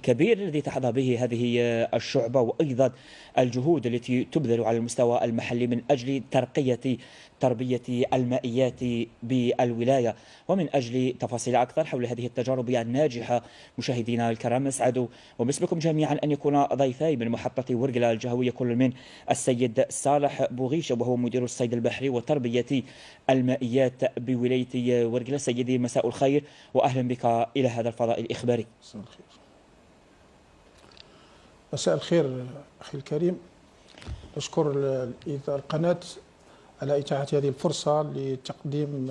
الكبير الذي تحظى به هذه الشعبة، وأيضا الجهود التي تبذل على المستوى المحلي من أجل تربية المائيات بالولاية. ومن أجل تفاصيل أكثر حول هذه التجارب الناجحة مشاهدينا الكرام، أسعد ومثلكم جميعا أن يكون ضيفي من محطة ورقلة الجهوية كل من السيد صالح بوغيشة وهو مدير الصيد البحري وتربية المائيات بولاية ورقلة. سيدي مساء الخير وأهلا بك إلى هذا الفضاء الإخباري. مساء الخير أخي الكريم، أشكر القناة على إتاحة هذه الفرصة لتقديم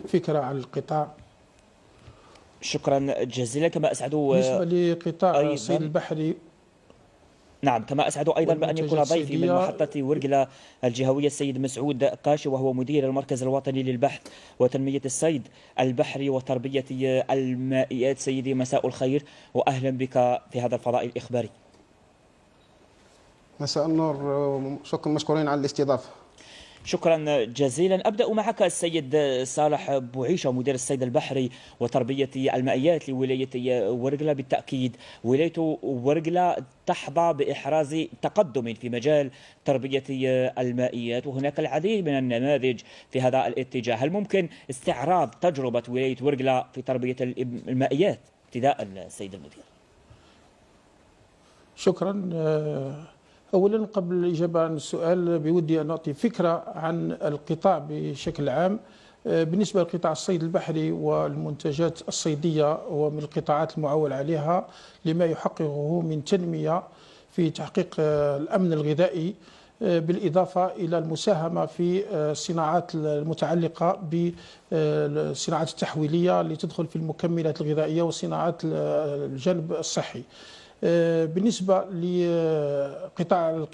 فكرة عن القطاع. شكرا جزيلا. كما أسعد بالنسبة لقطاع الصيد البحري، نعم، كما أسعد أيضا بأن يكون ضيفي من محطة ورقلة الجهوية السيد مسعود قاشي وهو مدير المركز الوطني للبحث وتنمية الصيد البحري وتربية المائيات. سيدي مساء الخير وأهلا بك في هذا الفضاء الإخباري. مساء النور، شكرا مشكورين على الاستضافة. شكرا جزيلا. أبدأ معك السيد صالح بوعيشة مدير الصيد البحري وتربية المائيات لولاية ورقلة. بالتأكيد ولاية ورقلة تحظى بإحراز تقدم في مجال تربية المائيات، وهناك العديد من النماذج في هذا الاتجاه. هل ممكن استعراض تجربة ولاية ورقلة في تربية المائيات ابتداء السيد المدير؟ شكرا. أولا قبل الإجابة عن السؤال بودي أن أعطي فكرة عن القطاع بشكل عام. بالنسبة لقطاع الصيد البحري والمنتجات الصيدية ومن القطاعات المعول عليها لما يحققه من تنمية في تحقيق الأمن الغذائي، بالإضافة إلى المساهمة في الصناعات المتعلقة بالصناعات التحويلية اللي تدخل في المكملات الغذائية وصناعات الجانب الصحي. بالنسبة لقطاع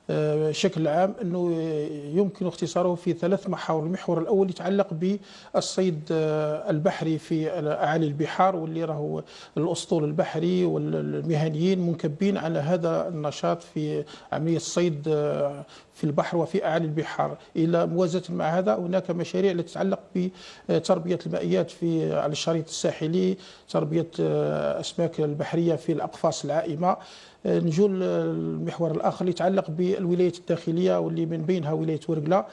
بشكل عام أنه يمكن اختصاره في 3 محاور. المحور الأول يتعلق بالصيد البحري في أعالي البحار، واللي راهو الأسطول البحري والمهنيين منكبين على هذا النشاط في عملية الصيد في البحر وفي أعالي البحار. إلى موازاة مع هذا هناك مشاريع التي تتعلق بتربية المائيات على الشريط الساحلي، تربية أسماك البحرية في الأقفاص العائمة. نجول المحور الآخر يتعلق بالولايات الداخلية واللي من بينها ولاية ورقلة.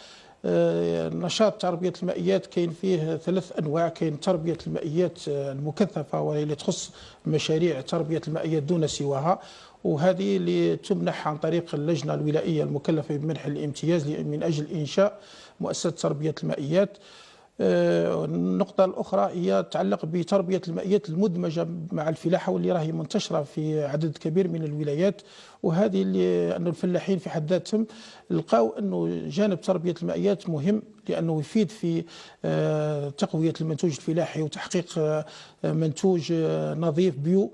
نشاط تربية المائيات كاين فيه 3 أنواع. كاين تربية المائيات المكثفة وهي اللي تخص مشاريع تربية المائيات دون سواها، وهذه اللي تمنح عن طريق اللجنة الولائية المكلفة بمنح الامتياز من أجل إنشاء مؤسسة تربية المائيات. النقطة الأخرى هي تتعلق بتربية المائيات المدمجة مع الفلاحة واللي راهي منتشرة في عدد كبير من الولايات، وهذه اللي أن الفلاحين في حد ذاتهم لقاو أنه جانب تربية المائيات مهم، لأنه يفيد في تقوية المنتوج الفلاحي وتحقيق منتوج نظيف بيو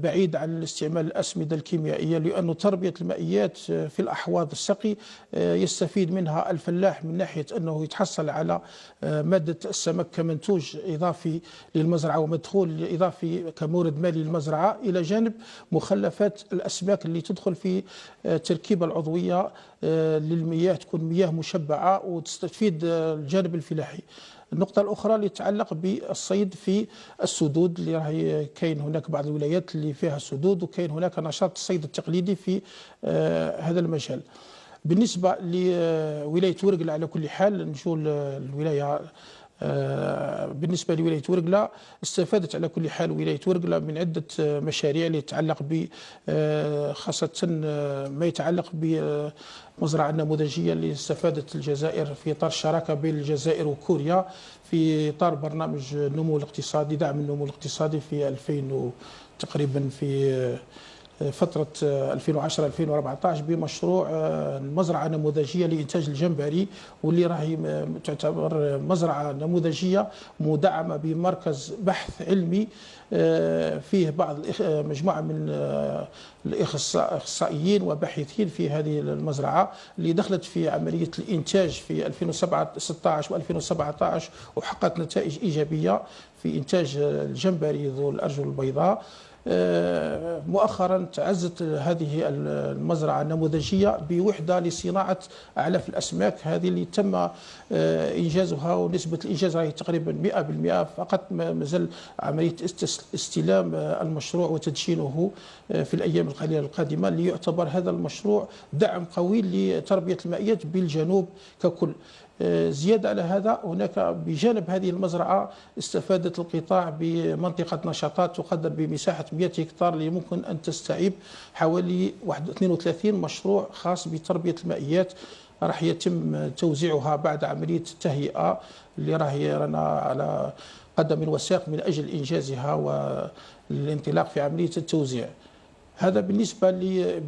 بعيد عن استعمال الأسمدة الكيميائية، لأن تربية المائيات في الأحواض السقي يستفيد منها الفلاح من ناحية أنه يتحصل على مادة السمك كمنتوج إضافي للمزرعة ومدخول إضافي كمورد مالي للمزرعة، إلى جانب مخلفات الأسماك اللي تدخل في التركيبة العضوية للمياه، تكون مياه مشبعة وتستفيد الجانب الفلاحي. النقطة الأخرى اللي تتعلق بالصيد في السدود، اللي راهي كاين هناك بعض الولايات اللي فيها السدود، وكاين هناك نشاط الصيد التقليدي في هذا المجال. بالنسبة لولاية ورقلة على كل حال نجول الولاية، بالنسبة لولاية ورقلة استفادت على كل حال ولاية ورقلة من عدة مشاريع اللي تتعلق خاصة ما يتعلق بمزرعة النموذجية اللي استفادت الجزائر في إطار الشراكة بين الجزائر وكوريا في إطار برنامج النمو الاقتصادي، دعم النمو الاقتصادي في 2000 تقريبا في فترة 2010-2014 بمشروع المزرعة النموذجية لإنتاج الجمبري، واللي راهي تعتبر مزرعة نموذجية مدعمة بمركز بحث علمي فيه بعض مجموعة من الإخصائيين وباحثين في هذه المزرعة اللي دخلت في عملية الإنتاج في 2016 و2017 وحققت نتائج إيجابية في إنتاج الجمبري ذو الأرجل البيضاء. مؤخرا تعزت هذه المزرعة النموذجية بوحدة لصناعة أعلاف الأسماك، هذه اللي تم إنجازها ونسبة الإنجاز راهي تقريبا 100%. فقط مازال عملية استلام المشروع وتدشينه في الأيام القليلة القادمة، ليعتبر هذا المشروع دعم قوي لتربية المائيات بالجنوب ككل. زيادة على هذا، هناك بجانب هذه المزرعة استفادت القطاع بمنطقة نشاطات تقدر بمساحة 100 هكتار، اللي ممكن أن تستوعب حوالي 32 مشروع خاص بتربية المائيات. راح يتم توزيعها بعد عملية التهيئة اللي رانا على قدم وساق من أجل إنجازها والانطلاق في عملية التوزيع. هذا بالنسبة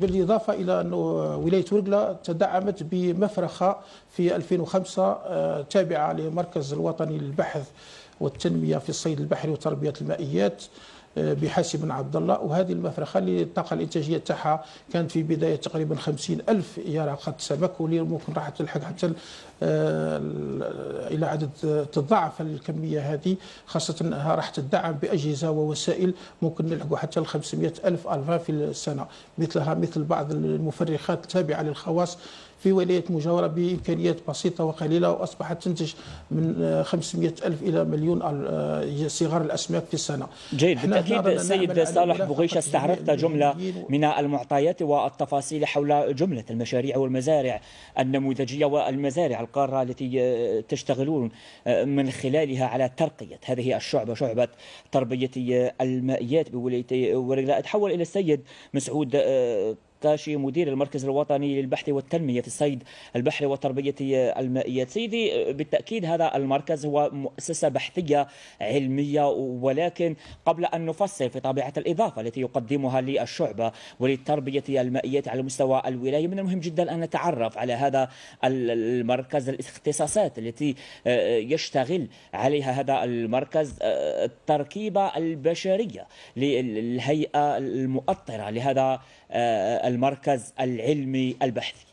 بالإضافة إلى أن ولاية ورقلة تدعمت بمفرخة في 2005 تابعة للمركز الوطني للبحث والتنمية في الصيد البحري وتربية المائيات بحاسب بن عبد الله. وهذه المفرخة اللي الطاقة الإنتاجية تاعها كانت في بداية تقريبا 50,000 يرقة سمك، واللي ممكن راح تلحق حتى إلى عدد تضاعف الكمية هذه، خاصة أنها راح تدعم بأجهزة ووسائل ممكن نلحقوا حتى 500,000 ألفا في السنة، مثل بعض المفرخات التابعة للخواص في ولاية مجاورة بإمكانيات بسيطة وقليلة، وأصبحت تنتج من 500,000 إلى مليون صغار الأسماك في السنة. جيد، بالتأكيد السيد صالح بوغيشة استعرضت جملة من المعطيات والتفاصيل حول جملة المشاريع والمزارع النموذجية والمزارع القارة التي تشتغلون من خلالها على ترقية هذه الشعبة، شعبة تربية المائيات بولاية ورقلة. أتحول إلى السيد مسعود كاشي، مدير المركز الوطني للبحث والتنمية في الصيد البحري وتربية المائيات. سيدي، بالتأكيد هذا المركز هو مؤسسة بحثية علمية، ولكن قبل أن نفصل في طبيعة الإضافة التي يقدمها للشعبة ولتربية المائيات على مستوى الولاية، من المهم جدا أن نتعرف على هذا المركز، الاختصاصات التي يشتغل عليها هذا المركز، التركيبة البشرية للهيئة المؤطرة لهذا المركز العلمي البحثي.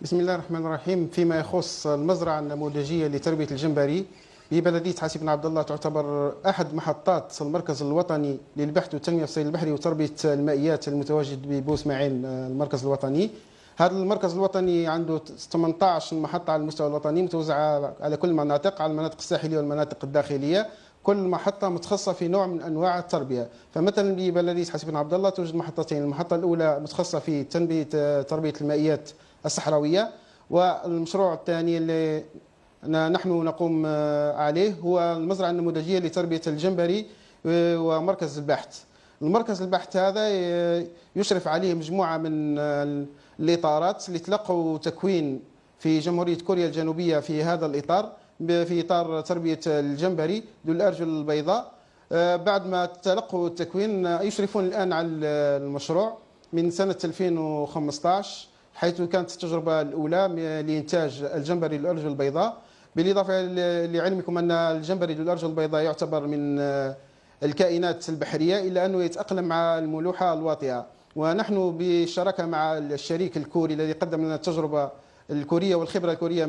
بسم الله الرحمن الرحيم. فيما يخص المزرعة النموذجية لتربية الجمبري ببلدية حاسب بن عبد الله، تعتبر أحد محطات المركز الوطني للبحث والتنمية في الصيد البحري وتربية المائيات المتواجد ببوسماعين المركز الوطني. هذا المركز الوطني عنده 18 محطة على المستوى الوطني متوزعة على كل المناطق، على المناطق الساحلية والمناطق الداخلية، كل محطة متخصصة في نوع من أنواع التربية. فمثلا ببلدية حاسب بن عبد الله توجد محطتين، المحطة الأولى متخصصة في تربية المائيات الصحراوية، والمشروع الثاني اللي نحن نقوم عليه هو المزرعة النموذجية لتربية الجمبري ومركز البحث. المركز البحث هذا يشرف عليه مجموعة من الإطارات اللي تلقوا تكوين في جمهورية كوريا الجنوبية في هذا الإطار، في إطار تربية الجمبري ذو الأرجل البيضاء. بعد ما تلقوا التكوين يشرفون الآن على المشروع من سنة 2015، حيث كانت التجربة الأولى لإنتاج الجمبري ذو الأرجل البيضاء. بالإضافة لعلمكم أن الجمبري ذو الأرجل البيضاء يعتبر من الكائنات البحرية إلا أنه يتأقلم مع الملوحة الواطئة، ونحن بالشراكة مع الشريك الكوري الذي قدم لنا التجربة الكورية والخبرة الكورية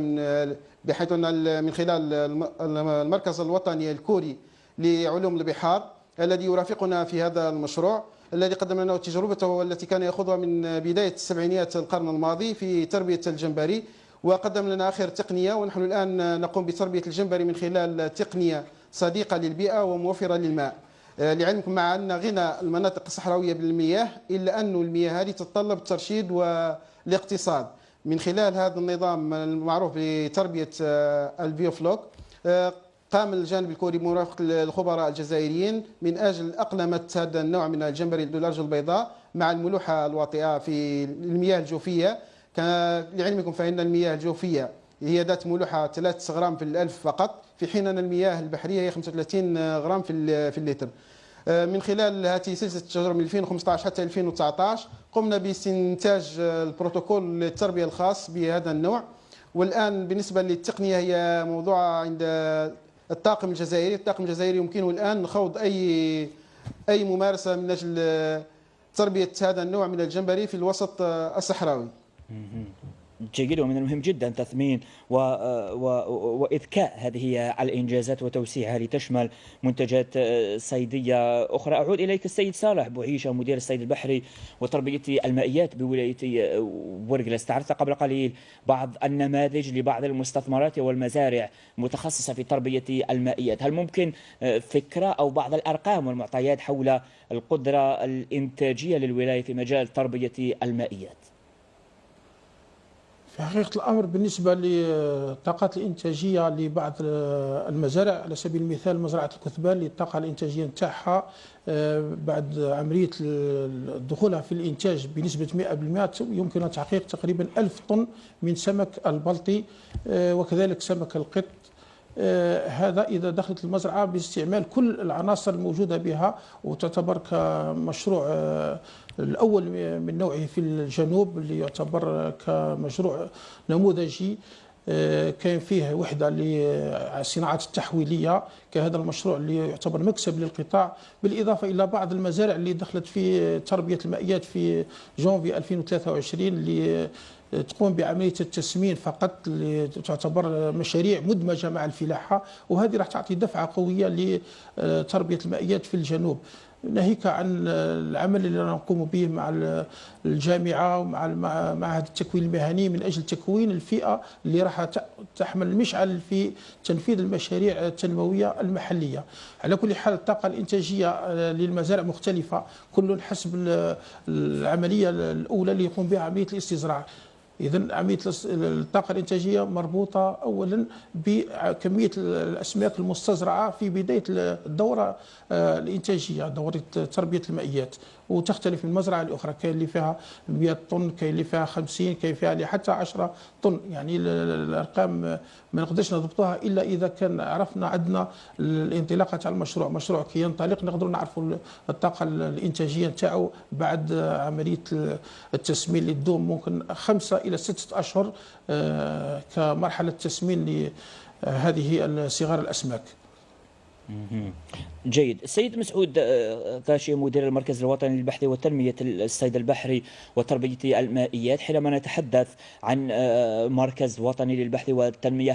بحيث أن من خلال المركز الوطني الكوري لعلوم البحار الذي يرافقنا في هذا المشروع، الذي قدم لنا تجربته والتي كان يأخذها من بداية السبعينيات القرن الماضي في تربية الجمبري، وقدم لنا آخر تقنية. ونحن الآن نقوم بتربية الجمبري من خلال تقنية صديقة للبيئة وموفرة للماء. لعلمكم مع أن غنى المناطق الصحراوية بالمياه، إلا أن المياه هذه تتطلب الترشيد والاقتصاد. من خلال هذا النظام المعروف بتربية البيوفلوك، قام الجانب الكوري بمرافقة الخبراء الجزائريين من أجل أقلمة هذا النوع من الجمبري ذو الأرجل البيضاء مع الملوحة الواطئة في المياه الجوفية. لعلمكم فإن المياه الجوفية هي ذات ملوحة 3 غرام في الألف فقط، في حين أن المياه البحرية هي 35 غرام في اللتر. من خلال هذه سلسلة التجارب من 2015 حتى 2019 قمنا باستنتاج البروتوكول للتربية الخاص بهذا النوع. والآن بالنسبة للتقنية هي موضوعة عند الطاقم الجزائري. الطاقم الجزائري يمكنه الآن خوض أي ممارسة من أجل تربية هذا النوع من الجمبري في الوسط الصحراوي. جيد، ومن المهم جدا تثمين وإذكاء هذه الإنجازات وتوسيعها لتشمل منتجات صيدية أخرى. أعود إليك السيد صالح بوعيشة، مدير الصيد البحري وتربية المائيات بولاية ورقلة. استعرضت قبل قليل بعض النماذج لبعض المستثمرات والمزارع المتخصصة في تربية المائيات. هل ممكن فكرة أو بعض الأرقام والمعطيات حول القدرة الإنتاجية للولاية في مجال تربية المائيات؟ في حقيقة الأمر بالنسبة للطاقات الإنتاجية لبعض المزارع، على سبيل المثال مزرعة الكثبان للطاقة الإنتاجية نتاعها بعد عملية دخولها في الإنتاج بنسبة 100% يمكن تحقيق تقريبا 1000 طن من سمك البلطي وكذلك سمك القط. هذا إذا دخلت المزرعة باستعمال كل العناصر الموجودة بها، وتعتبر كمشروع الأول من نوعه في الجنوب، اللي يعتبر كمشروع نموذجي. كان فيه وحدة للصناعات التحويلية كهذا المشروع اللي يعتبر مكسب للقطاع، بالإضافة إلى بعض المزارع اللي دخلت في تربية المائيات في جونفي 2023 اللي تقوم بعملية التسمين فقط، اللي تعتبر مشاريع مدمجة مع الفلاحة، وهذه راح تعطي دفعة قوية لتربية المائيات في الجنوب. ناهيك عن العمل اللي نقوم به مع الجامعة ومع معهد التكوين المهني من أجل تكوين الفئة اللي راح تحمل المشعل في تنفيذ المشاريع التنموية المحلية. على كل حال الطاقة الإنتاجية للمزارع مختلفة، كل حسب العملية الأولى اللي يقوم بها عملية الاستزراع. إذن عملية الطاقة الإنتاجية مربوطة أولا بكمية الأسماك المستزرعة في بداية الدورة الإنتاجية، دورة تربية المائيات، وتختلف من مزرعة لأخرى. كاين اللي فيها 100 طن، كاين اللي فيها 50، كاين فيها حتى 10 طن. يعني الأرقام ما نقدرش نضبطها إلا إذا كان عرفنا عندنا الانطلاقة تاع المشروع. مشروع كي ينطلق نقدروا نعرفوا الطاقة الإنتاجية نتاعو بعد عملية التسمين اللي تدوم ممكن 5 إلى 6 أشهر كمرحلة تسمين لهذه صغار الأسماك. جيد. السيد مسعود كاشي، مدير المركز الوطني للبحث وتنمية الصيد البحري وتربية المائيات، حينما نتحدث عن مركز وطني للبحث والتنمية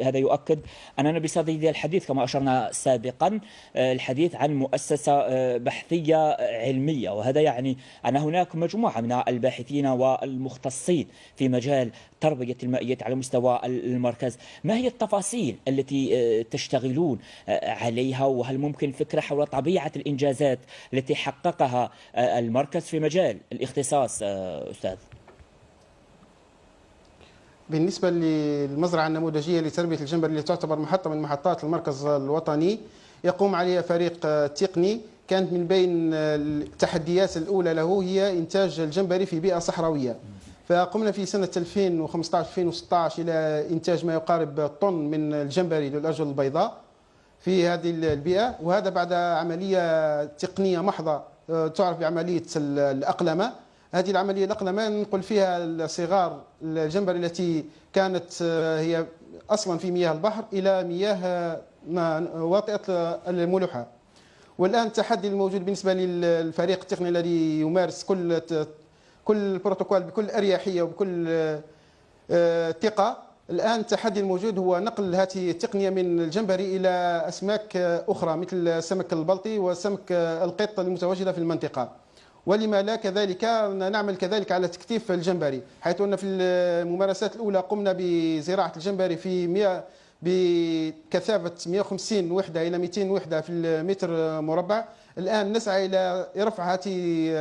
هذا يؤكد أننا بصدد الحديث كما أشرنا سابقا الحديث عن مؤسسة بحثية علمية، وهذا يعني أن هناك مجموعة من الباحثين والمختصين في مجال تربية المائيات على مستوى المركز. ما هي التفاصيل التي تشتغلون عليها، وهل ممكن فكرة حول طبيعة الإنجازات التي حققها المركز في مجال الاختصاص أستاذ؟ بالنسبة للمزرعة النموذجية لتربية الجمبري اللي تعتبر محطة من محطات المركز الوطني، يقوم عليها فريق تقني. كانت من بين التحديات الأولى له هي إنتاج الجمبري في بيئة صحراوية، فقمنا في سنة 2015-2016 إلى إنتاج ما يقارب طن من الجمبري للأرجل البيضاء في هذه البيئة، وهذا بعد عملية تقنية محضة تعرف بعملية الأقلمة. هذه العملية الأقلمة ننقل فيها صغار الجمبري التي كانت هي أصلا في مياه البحر إلى مياه واطئة الملوحة. والآن التحدي الموجود بالنسبة للفريق التقني الذي يمارس كل البروتوكول بكل أريحية وبكل ثقة، الآن التحدي الموجود هو نقل هذه التقنية من الجمبري إلى أسماك أخرى مثل سمك البلطي وسمك القط المتواجدة في المنطقة. ولما لا كذلك نعمل كذلك على تكثيف الجمبري، حيث أن في الممارسات الأولى قمنا بزراعة الجمبري بكثافة 150 وحدة إلى 200 وحدة في المتر مربع. الآن نسعى إلى رفع هذه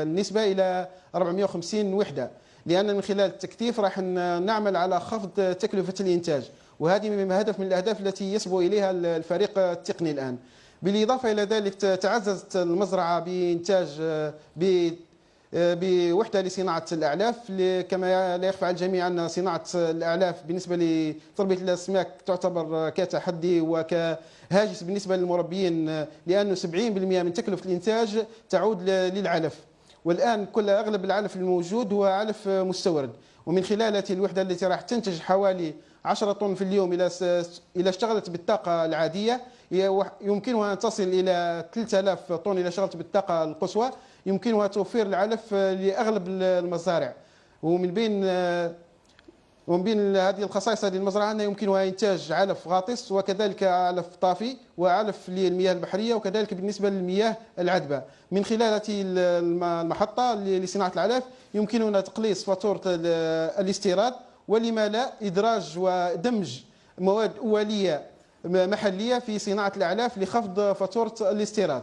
النسبة إلى 450 وحدة، لأن من خلال التكثيف راح نعمل على خفض تكلفة الإنتاج، وهذه من هدف من الأهداف التي يسبق إليها الفريق التقني الآن. بالإضافة إلى ذلك تعززت المزرعة بإنتاج بوحدة لصناعة الأعلاف. كما لا يخفى على الجميع أن صناعة الأعلاف بالنسبة لتربية الأسماك تعتبر كتحدي وكهاجس بالنسبة للمربيين، لأنه 70% من تكلفة الإنتاج تعود للعلف، والآن أغلب العلف الموجود هو علف مستورد. ومن خلال هذه الوحدة التي راح تنتج حوالي 10 طن في اليوم إذا اشتغلت بالطاقة العادية، يمكنها أن تصل إلى 3000 طن إذا اشتغلت بالطاقة القصوى. يمكنها توفير العلف لأغلب المزارع، ومن بين ومن بين هذه الخصائص هذه المزرعة أن يمكنها إنتاج علف غاطس وكذلك علف طافي وعلف للمياه البحرية وكذلك بالنسبة للمياه العذبة. من خلال هذه المحطة لصناعة العلف يمكننا تقليص فاتورة الاستيراد، ولما لا إدراج ودمج مواد أولية محلية في صناعة الأعلاف لخفض فاتورة الاستيراد.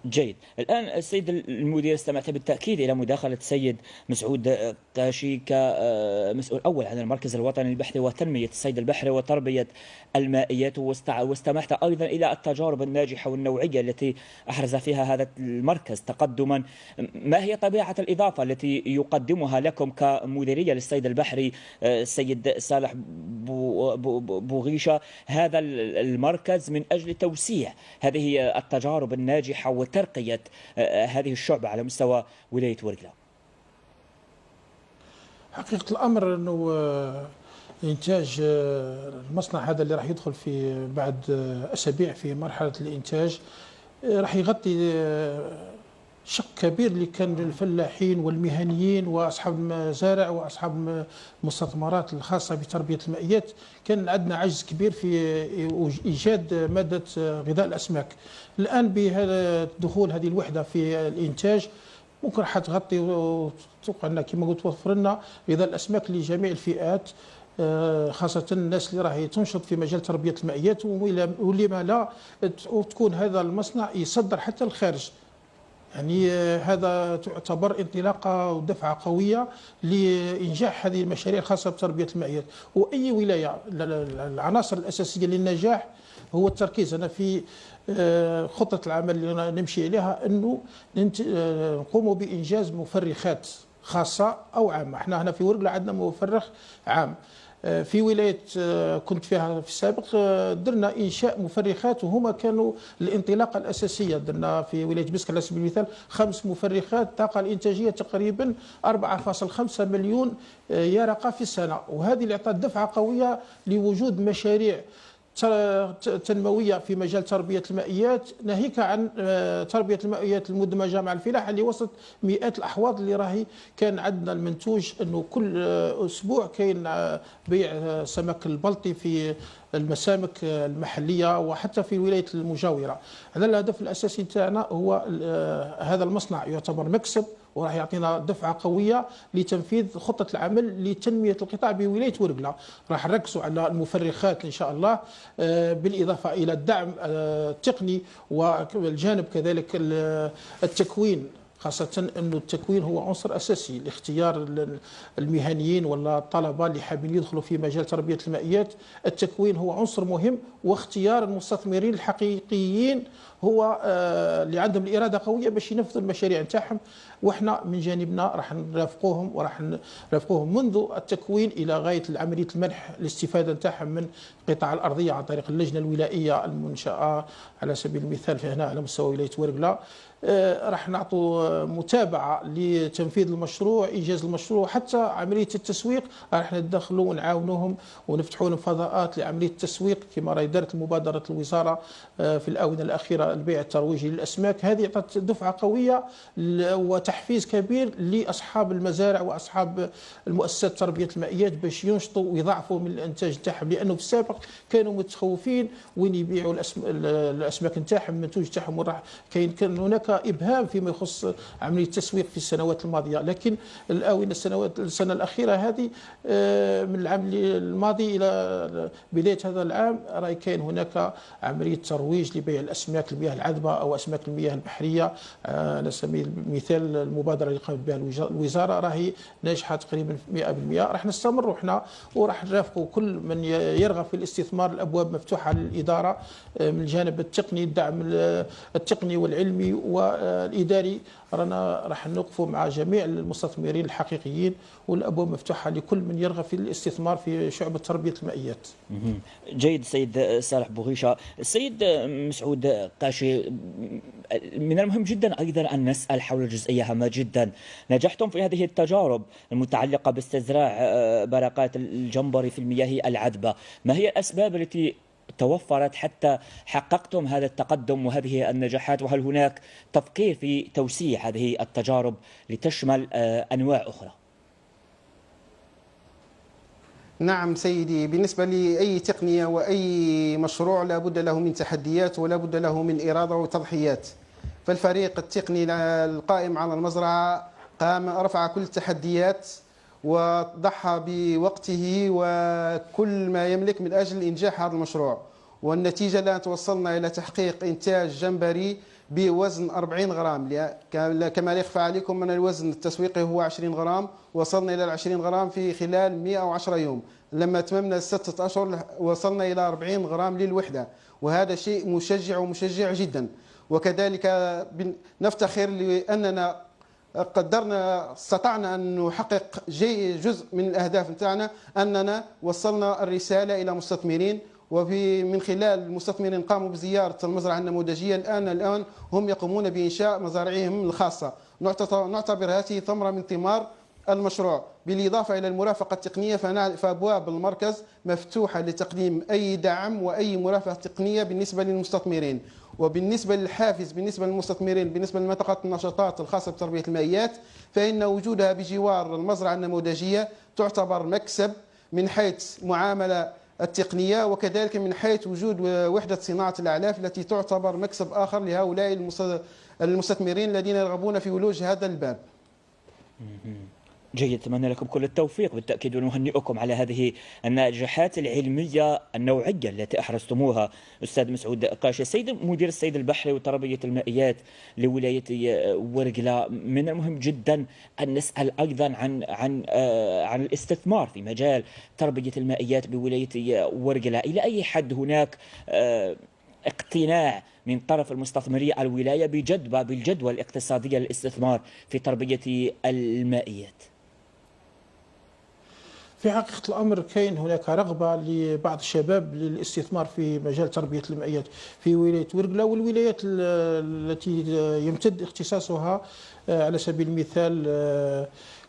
جيد. الآن السيد المدير، استمعت بالتأكيد إلى مداخلة السيد مسعود قاشي كمسؤول أول عن المركز الوطني للبحث وتنمية الصيد البحري وتربية المائيات، واستمعت أيضا إلى التجارب الناجحة والنوعية التي أحرز فيها هذا المركز تقدما. ما هي طبيعة الإضافة التي يقدمها لكم كمديرية للصيد البحري السيد صالح بوغيشة هذا المركز من أجل توسيع هذه التجارب الناجحة وترقية هذه الشعبة على مستوى ولاية ورقلة؟ حقيقة الأمر أنه إنتاج المصنع هذا اللي راح يدخل في بعد أسابيع في مرحلة الإنتاج راح يغطي شق كبير اللي كان الفلاحين والمهنيين وأصحاب المزارع وأصحاب المستثمرات الخاصة بتربية المائيات. كان عندنا عجز كبير في إيجاد مادة غذاء الأسماك. الآن بهذا دخول هذه الوحدة في الإنتاج ممكن راح تغطي وتوقع لنا كما قلت توفر لنا غذاء الأسماك لجميع الفئات، خاصة الناس اللي راهي تنشط في مجال تربية المائيات، ولما لا تكون هذا المصنع يصدر حتى الخارج. يعني هذا تعتبر انطلاقة ودفعة قوية لإنجاح هذه المشاريع الخاصة بتربية المائيات. وأي ولاية العناصر الأساسية للنجاح هو التركيز. أنا في خطة العمل اللي نمشي إليها أنه نقوم بإنجاز مفرخات خاصة أو عامة. احنا هنا في ورقلة عندنا مفرخ عام. في ولاية كنت فيها في السابق درنا إنشاء مفرخات وهما كانوا الانطلاقة الأساسية. درنا في ولاية بسك على سبيل المثال 5 مفرخات، الطاقة الإنتاجية تقريبا 4.5 مليون يرقة في السنة، وهذه اللي أعطت دفعة قوية لوجود مشاريع تنموية في مجال تربية المائيات، ناهيك عن تربية المائيات المدمجة مع الفلاحة اللي وصلت مئات الأحواض اللي راهي كان عندنا المنتوج أنه كل أسبوع كاين بيع سمك البلطي في المسامك المحلية وحتى في الولايات المجاورة. هذا الهدف الأساسي تاعنا هو هذا المصنع يعتبر مكسب وراح يعطينا دفعة قوية لتنفيذ خطة العمل لتنمية القطاع بولاية ورقلة. راح نركزوا على المفرخات إن شاء الله، بالإضافة إلى الدعم التقني والجانب كذلك التكوين، خاصة أن التكوين هو عنصر أساسي لاختيار المهنيين ولا الطلبة اللي حابين يدخلوا في مجال تربية المائيات. التكوين هو عنصر مهم، واختيار المستثمرين الحقيقيين هو اللي عندهم الإرادة قوية باش ينفذوا المشاريع نتاعهم. وإحنا من جانبنا راح نرافقوهم وراح نرافقوهم منذ التكوين إلى غاية عملية المنح الاستفادة نتاعهم من قطاع الأرضية عن طريق اللجنة الولائية المنشأة على سبيل المثال في هنا على مستوى ولاية ورقلة. راح نعطوا متابعة لتنفيذ المشروع، إنجاز المشروع، حتى عملية التسويق راح ندخلوا ونعاونوهم ونفتحوا لهم فضاءات لعملية التسويق كما راهي دارت مبادرة الوزارة في الآونة الأخيرة البيع الترويجي للأسماك. هذه أعطت دفعة قوية وتحفيز كبير لأصحاب المزارع وأصحاب المؤسسات تربية المائيات باش ينشطوا ويضاعفوا من الإنتاج نتاعهم، لأنه في السابق كانوا متخوفين وين يبيعوا الأسماك نتاعهم، المنتوج نتاعهم، كان هناك إبهام فيما يخص عملية التسويق في السنوات الماضية. لكن السنة الأخيرة هذه من العام الماضي إلى بداية هذا العام راهي كاين هناك عملية ترويج لبيع الأسماك المياه العذبة أو أسماك المياه البحرية. على سبيل المثال المبادرة اللي قامت بها الوزارة راهي ناجحة تقريبا 100%. راح نستمر وحنا وراح نرافقوا كل من يرغب في الاستثمار. الأبواب مفتوحة للإدارة من الجانب التقني، الدعم التقني والعلمي والإداري رانا راح نوقفوا مع جميع المستثمرين الحقيقيين، والأبواب مفتوحة لكل من يرغب في الاستثمار في شعبة تربية المائيات. جيد سيد صالح بوغيشة. السيد مسعود قاشي، من المهم جدا أيضا أن نسأل حول جزئية هامة جدا. نجحتم في هذه التجارب المتعلقة باستزراع برقات الجمبري في المياه العذبة، ما هي الأسباب التي توفرت حتى حققتم هذا التقدم وهذه النجاحات؟ وهل هناك تفكير في توسيع هذه التجارب لتشمل أنواع أخرى؟ نعم سيدي، بالنسبة لأي تقنية وأي مشروع لا بد له من تحديات ولا بد له من إرادة وتضحيات. فالفريق التقني القائم على المزرعة رفع كل التحديات وضحى بوقته وكل ما يملك من أجل إنجاح هذا المشروع، والنتيجة الآن توصلنا إلى تحقيق إنتاج جمبري بوزن 40 غرام. كما لا يخفى عليكم أن الوزن التسويقي هو 20 غرام، وصلنا إلى 20 غرام في خلال 110 يوم. لما تممنا 6 أشهر وصلنا إلى 40 غرام للوحدة، وهذا شيء مشجع جدا. وكذلك نفتخر لأننا استطعنا أن نحقق جزء من الأهداف نتاعنا، أننا وصلنا الرسالة إلى مستثمرين، ومن خلال المستثمرين قاموا بزيارة المزرعة النموذجية. الآن هم يقومون بإنشاء مزارعهم الخاصة. نعتبر هذه ثمرة من ثمار المشروع. بالإضافة إلى المرافقة التقنية، فأبواب المركز مفتوحة لتقديم أي دعم وأي مرافقة تقنية بالنسبة للمستثمرين. وبالنسبة للحافز بالنسبة للمستثمرين بالنسبة لمنطقة النشاطات الخاصة بتربية المائيات، فإن وجودها بجوار المزرعة النموذجية تعتبر مكسب من حيث معاملة التقنية، وكذلك من حيث وجود وحدة صناعة الأعلاف التي تعتبر مكسب آخر لهؤلاء المستثمرين الذين يرغبون في ولوج هذا الباب. جيد، أتمنى لكم كل التوفيق بالتأكيد، ونهنئكم على هذه النجاحات العلمية النوعية التي أحرزتموها. أستاذ مسعود قاشي، مدير الصيد البحري وتربية المائيات لولاية ورقلة، من المهم جدا أن نسأل أيضا عن الاستثمار في مجال تربية المائيات بولاية ورقلة. إلى أي حد هناك اقتناع من طرف المستثمري الولاية بالجدوى الاقتصادية للاستثمار في تربية المائيات؟ في حقيقة الأمر كاين هناك رغبة لبعض الشباب للاستثمار في مجال تربية المائيات في ولاية ورقلة والولايات التي يمتد اختصاصها. على سبيل المثال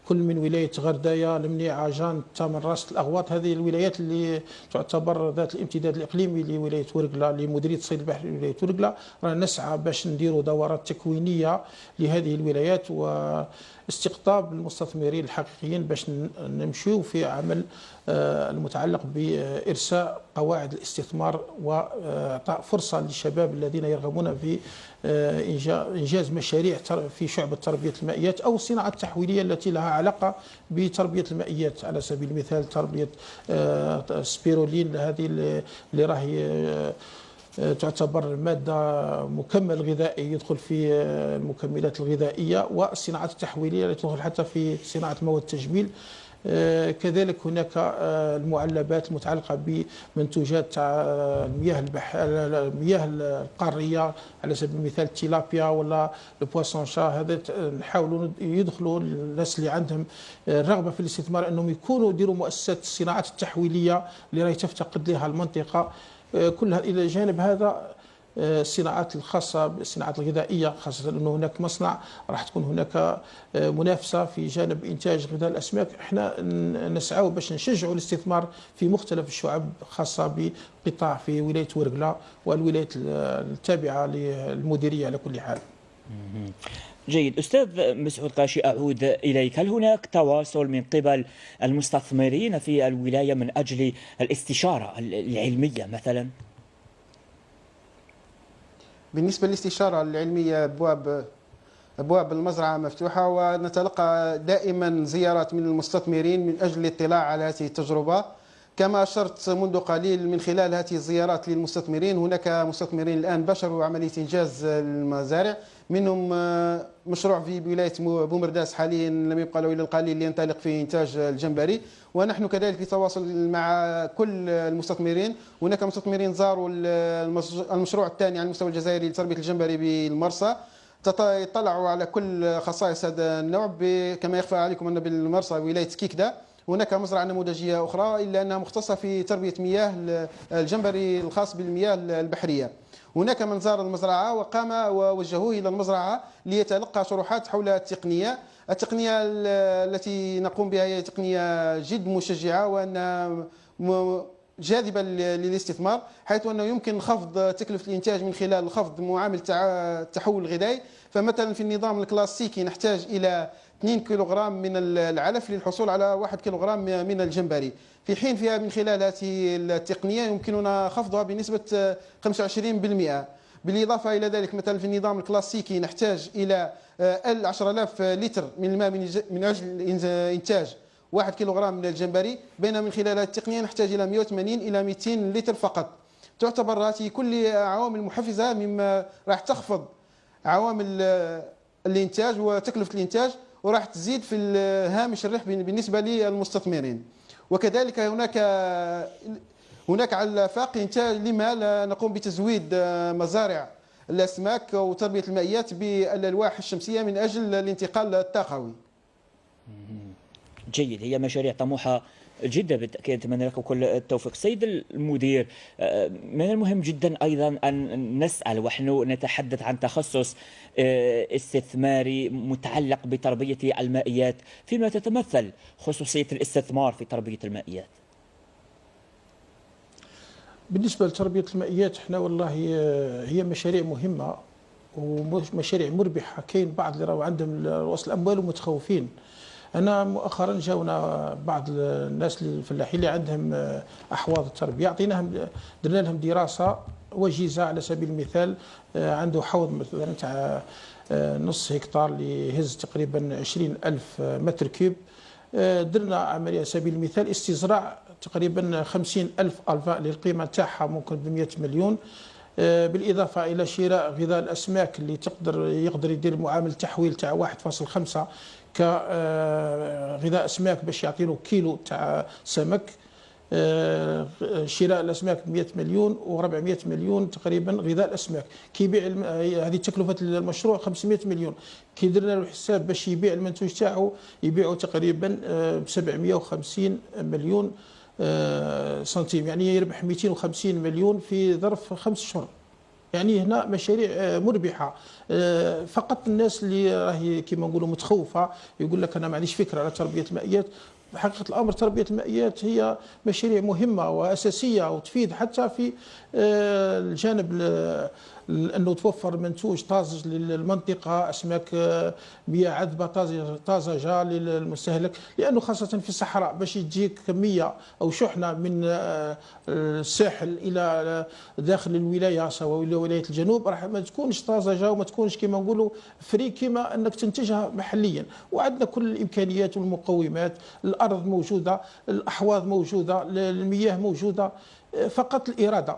كل من ولاية غرداية، المنيعة، جان، تامن، راس الأغواط، هذه الولايات اللي تعتبر ذات الامتداد الإقليمي لولاية ورقلة، لمديرية الصيد البحري لولاية ورقلة. رانا نسعى باش نديروا دورات تكوينية لهذه الولايات واستقطاب المستثمرين الحقيقيين باش نمشيو في عمل المتعلق بإرساء قواعد الاستثمار وإعطاء فرصة للشباب الذين يرغبون في إنجاز مشاريع في شعبة تربية المائيات أو الصناعة التحويلية التي لها علاقة بتربية المائيات. على سبيل المثال تربية سبيرولين، هذه اللي راهي تعتبر مادة مكمل غذائي يدخل في المكملات الغذائية، والصناعات التحويلية التي تدخل حتى في صناعة مواد التجميل. كذلك هناك المعلبات المتعلقة بمنتوجات المياه القارية، على سبيل المثال التيلابيا ولا البواسون شا. هذا نحاولوا يدخلوا الناس اللي عندهم الرغبة في الاستثمار أنهم يكونوا يديروا مؤسسات الصناعات التحويلية اللي راهي تفتقد لها المنطقة كلها. إلى جانب هذا الصناعات الخاصة بالصناعات الغذائية، خاصة أنه هناك مصنع راح تكون هناك منافسة في جانب إنتاج غذاء الأسماك. احنا نسعى باش نشجعوا الاستثمار في مختلف الشعب، خاصة بقطاع في ولاية ورقلة والولايات التابعة للمديرية على كل حال. جيد، أستاذ مسعود قاشي، أعود إليك. هل هناك تواصل من قبل المستثمرين في الولاية من أجل الاستشارة العلمية مثلا؟ بالنسبة للاستشارة العلمية، أبواب المزرعة مفتوحة، ونتلقى دائما زيارات من المستثمرين من أجل الاطلاع على هذه التجربة. كما أشرت منذ قليل، من خلال هذه الزيارات للمستثمرين هناك مستثمرين الآن بشروا عملية إنجاز المزارع، منهم مشروع في ولاية بومرداس حاليا لم يبقى له إلا القليل لينطلق في إنتاج الجمبري. ونحن كذلك في تواصل مع كل المستثمرين. هناك مستثمرين زاروا المشروع الثاني على المستوى الجزائري لتربية الجمبري بالمرسى، اطلعوا على كل خصائص هذا النوع. كما يخفى عليكم أن بالمرسى ولاية كيكدا هناك مزرعة نموذجية أخرى إلا أنها مختصة في تربية مياه الجمبري الخاص بالمياه البحرية. هناك من زار المزرعة وقام ووجهوه إلى المزرعة ليتلقى شروحات حول التقنية التي نقوم بها. هي تقنية جد مشجعة، وأن جاذبة للاستثمار، حيث أنه يمكن خفض تكلفة الإنتاج من خلال خفض معامل التحول الغذائي. فمثلا في النظام الكلاسيكي نحتاج إلى 2 كيلوغرام من العلف للحصول على 1 كيلوغرام من الجمبري، في حين فيها من خلال هذه التقنية يمكننا خفضها بنسبة 25%. بالإضافة إلى ذلك مثلا في النظام الكلاسيكي نحتاج إلى 10,000 لتر من الماء من أجل إنتاج 1 كيلوغرام من الجمبري، بينما من خلال هذه التقنية نحتاج إلى 180 إلى 200 لتر فقط. تعتبر هذه كل عوامل محفزة مما راح تخفض عوامل الإنتاج وتكلفة الإنتاج، وراح تزيد في هامش الربح بالنسبة للمستثمرين. وكذلك هناك على الآفاق إنتاج، لما لا نقوم بتزويد مزارع الأسماك وتربية المائيات بالألواح الشمسية من أجل الانتقال الطاقوي. جيد، هي مشاريع طموحة جدا بالتأكيد، أتمنى لكم كل التوفيق. سيد المدير، من المهم جدا أيضا أن نسأل ونحن نتحدث عن تخصص استثماري متعلق بتربية المائيات، فيما تتمثل خصوصية الاستثمار في تربية المائيات. بالنسبة لتربية المائيات احنا والله هي مشاريع مهمة ومشاريع مربحة. كاين بعض اللي راهو عندهم رؤوس الأموال ومتخوفين. أنا مؤخرا جاونا بعض الناس الفلاحين اللي عندهم أحواض التربية، درنا لهم دراسة وجيزة. على سبيل المثال عنده حوض مثلا تاع نص هكتار اللي يهز تقريبا 20,000 متر كيوب. درنا عملية على سبيل المثال استزراع تقريبا 50,000 ألفاء اللي القيمة تاعها ممكن ب 100 مليون، بالإضافة إلى شراء غذاء الأسماك اللي يقدر يدير معامل تحويل تاع 1.5 كغذاء أسماك باش يعطيله كيلو تاع سمك. شراء الأسماك ب 100 مليون و400 مليون تقريبا غذاء الأسماك. كيبيع هذه تكلفة المشروع 500 مليون. كي درنا له الحساب باش يبيع المنتوج تاعو يبيعه تقريبا ب 750 مليون سنتيم، يعني يربح 250 مليون في ظرف 5 شهور. يعني هنا مشاريع مربحة. فقط الناس اللي راهي كما نقولوا متخوفة يقول لك أنا ما عنديش فكرة على تربية المائيات. حقيقة الأمر تربية المائيات هي مشاريع مهمة وأساسية وتفيد حتى في الجانب أنه توفر منتوج طازج للمنطقة، أسماك مياه عذبة طازجة للمستهلك. لأنه خاصة في الصحراء باش تجيك كمية أو شحنة من الساحل إلى داخل الولاية سواء ولاية الجنوب راح ما تكونش طازجة وما تكونش كما نقولوا فري كما أنك تنتجها محليا. وعندنا كل الإمكانيات والمقومات، الأرض موجودة، الأحواض موجودة، المياه موجودة، فقط الإرادة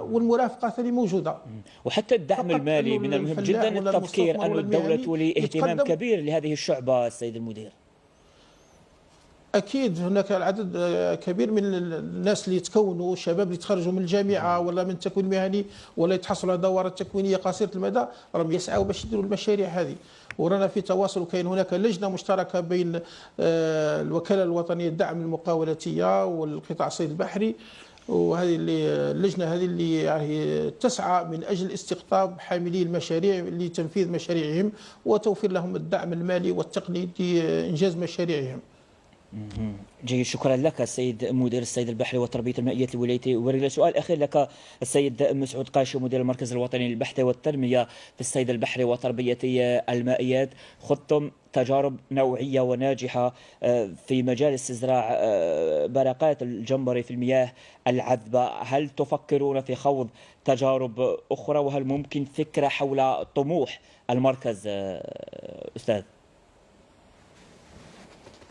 والمرافقه ثاني موجوده. وحتى الدعم المالي من المهم جدا التذكير أن الدولة تولي اهتمام كبير لهذه الشعبة. السيد المدير، اكيد هناك عدد كبير من الناس اللي يتكونوا، الشباب اللي يتخرجوا من الجامعه ولا من التكوين المهني ولا يتحصلوا على دورات تكوينيه قصيره المدى، راهم يسعوا باش يديروا المشاريع هذه. ورانا في تواصل، وكاين هناك لجنه مشتركه بين الوكاله الوطنيه للدعم المقاولاتيه والقطاع الصيد البحري، وهذه اللجنه هذه اللي يعني تسعى من اجل استقطاب حاملي المشاريع لتنفيذ مشاريعهم وتوفير لهم الدعم المالي والتقني لانجاز مشاريعهم. جيد، شكرا لك السيد مدير الصيد البحري وتربية المائيات لولاية وريلة. سؤال أخير لك السيد مسعود قاشي، مدير المركز الوطني للبحث والتنمية في الصيد البحري وتربية المائيات. خضتم تجارب نوعية وناجحة في مجال استزراع برقات الجمبري في المياه العذبة، هل تفكرون في خوض تجارب أخرى؟ وهل ممكن فكرة حول طموح المركز أستاذ؟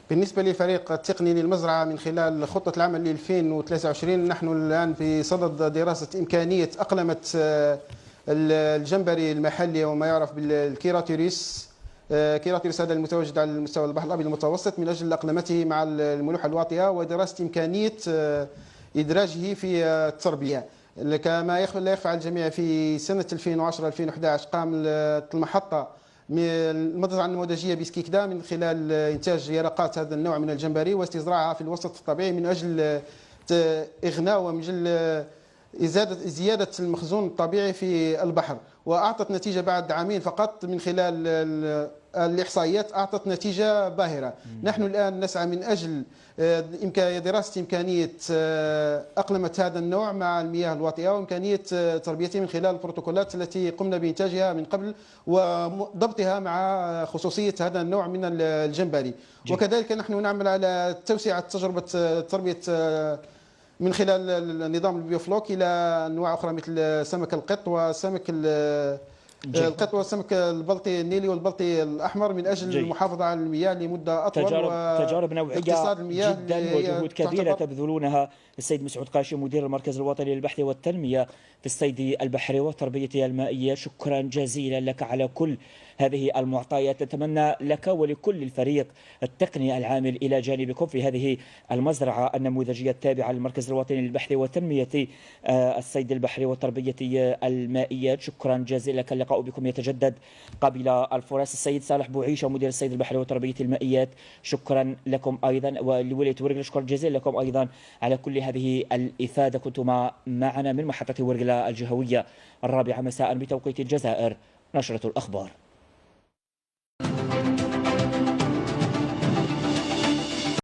بالنسبة للفريق التقني للمزرعة من خلال خطة العمل ل 2023 نحن الآن في صدد دراسة إمكانية أقلمة الجمبري المحلي وما يعرف بالكيراتيريس. كيراتيريس هذا المتواجد على مستوى البحر الأبيض المتوسط، من أجل أقلمته مع الملوحة الواطية ودراسة إمكانية إدراجه في التربية. كما لا يخفى على الجميع في سنة 2010-2011 قام المحطة المزرعة النموذجية بسكيكدا من خلال إنتاج يرقات هذا النوع من الجمبري واستزراعها في الوسط الطبيعي من أجل إغناء ومن أجل زيادة المخزون الطبيعي في البحر، وأعطت نتيجة بعد عامين فقط من خلال الإحصائيات أعطت نتيجة باهرة. نحن الآن نسعى من أجل دراسة إمكانية أقلمة هذا النوع مع المياه الواطئة وإمكانية تربيته من خلال البروتوكولات التي قمنا بإنتاجها من قبل وضبطها مع خصوصية هذا النوع من الجمبري. وكذلك نحن نعمل على توسعة تجربة تربية من خلال النظام البيوفلوك إلى أنواع أخرى مثل سمك القط وسمك القط والسمك البلطي النيلي والبلطي الأحمر من أجل المحافظة على المياه لمدة أطول. تجارب نوعية جدا وجهود كبيرة تبذلونها. السيد مسعود قاشي مدير المركز الوطني للبحث والتنمية في الصيد البحري وتربية المائية، شكرا جزيلا لك على كل هذه المعطيات. نتمنى لك ولكل الفريق التقني العامل إلى جانبكم في هذه المزرعة النموذجية التابعة للمركز الوطني للبحث وتنمية الصيد البحري وتربية المائيات، شكرا جزيلا لك. اللقاء بكم يتجدد قبل الفرص. السيد صالح بوعيشة مدير الصيد البحري وتربية المائيات، شكرا لكم أيضا، ولولاية ورقلة شكرا جزيلا لكم أيضا على كل هذه الإفادة. كنتم معنا من محطة ورقلة الجهوية 4 مساء بتوقيت الجزائر. نشرة الأخبار.